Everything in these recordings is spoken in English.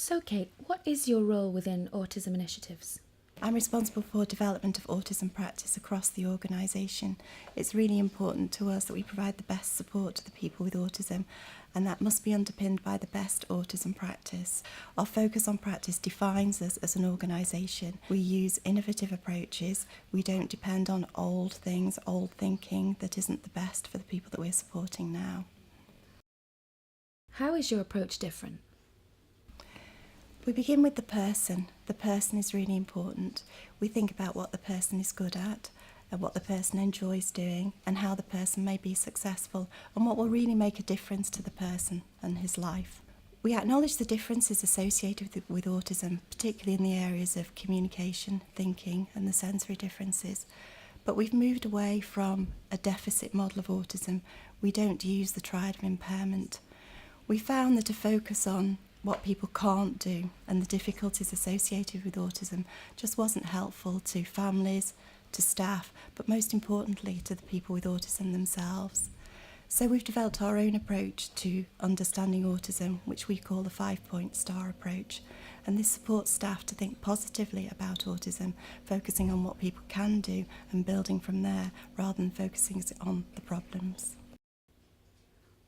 So, Kate, what is your role within Autism Initiatives? I'm responsible for development of autism practice across the organisation. It's really important to us that we provide the best support to the people with autism, and that must be underpinned by the best autism practice. Our focus on practice defines us as an organisation. We use innovative approaches. We don't depend on old things, old thinking that isn't the best for the people that we're supporting now. How is your approach different? We begin with the person. The person is really important. We think about what the person is good at and what the person enjoys doing and how the person may be successful and what will really make a difference to the person and his life. We acknowledge the differences associated with autism, particularly in the areas of communication, thinking and the sensory differences. But we've moved away from a deficit model of autism. We don't use the triad of impairment. We found that a focus on what people can't do and the difficulties associated with autism just wasn't helpful to families, to staff, but most importantly to the people with autism themselves. So we've developed our own approach to understanding autism, which we call the 5-point STAR approach. And this supports staff to think positively about autism, focusing on what people can do and building from there rather than focusing on the problems.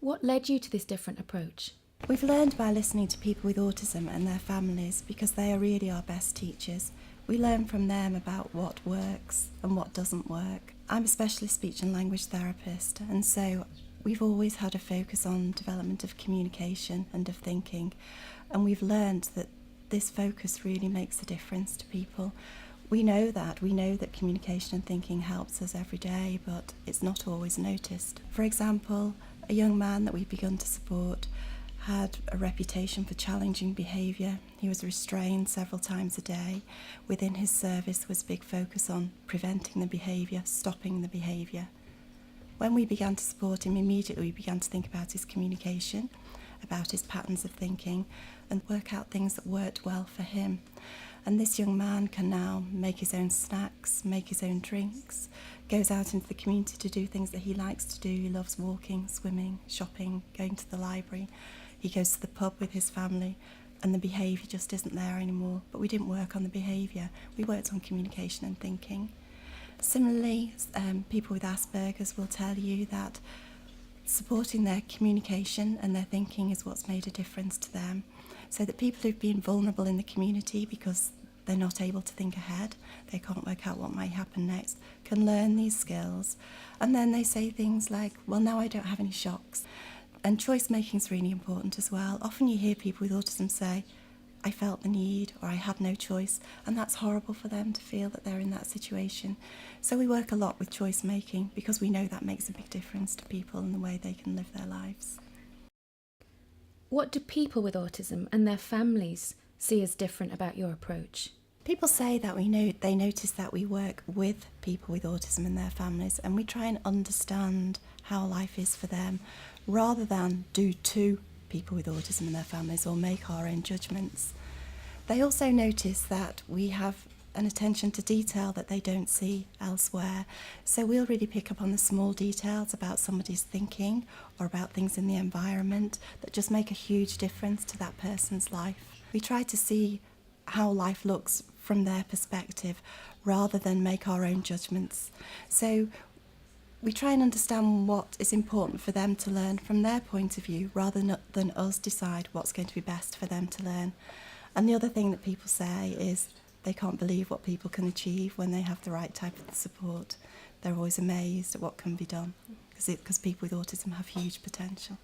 What led you to this different approach? We've learned by listening to people with autism and their families because they are really our best teachers. We learn from them about what works and what doesn't work. I'm a specialist speech and language therapist, and so we've always had a focus on development of communication and of thinking, and we've learned that this focus really makes a difference to people. We know that communication and thinking helps us every day, but it's not always noticed. For example, a young man that we've begun to support had a reputation for challenging behaviour. He was restrained several times a day. Within his service was a big focus on preventing the behaviour, stopping the behaviour. When we began to support him, immediately we began to think about his communication, about his patterns of thinking, and work out things that worked well for him. And this young man can now make his own snacks, make his own drinks, goes out into the community to do things that he likes to do. He loves walking, swimming, shopping, going to the library. He goes to the pub with his family, and the behaviour just isn't there anymore. But we didn't work on the behaviour. We worked on communication and thinking. Similarly, people with Asperger's will tell you that supporting their communication and their thinking is what's made a difference to them. So that people who've been vulnerable in the community because they're not able to think ahead, they can't work out what might happen next, can learn these skills. And then they say things like, well, now I don't have any shocks. And choice making is really important as well. Often you hear people with autism say, I felt the need, or I had no choice, and that's horrible for them to feel that they're in that situation. So we work a lot with choice making because we know that makes a big difference to people and the way they can live their lives. What do people with autism and their families see as different about your approach? People say that they notice that we work with people with autism and their families, and we try and understand how life is for them rather than do to people with autism and their families or make our own judgments. They also notice that we have an attention to detail that they don't see elsewhere. So we'll really pick up on the small details about somebody's thinking or about things in the environment that just make a huge difference to that person's life. We try to see how life looks from their perspective rather than make our own judgments. So we try and understand what is important for them to learn from their point of view rather than us decide what's going to be best for them to learn. And the other thing that people say is they can't believe what people can achieve when they have the right type of support. They're always amazed at what can be done because people with autism have huge potential.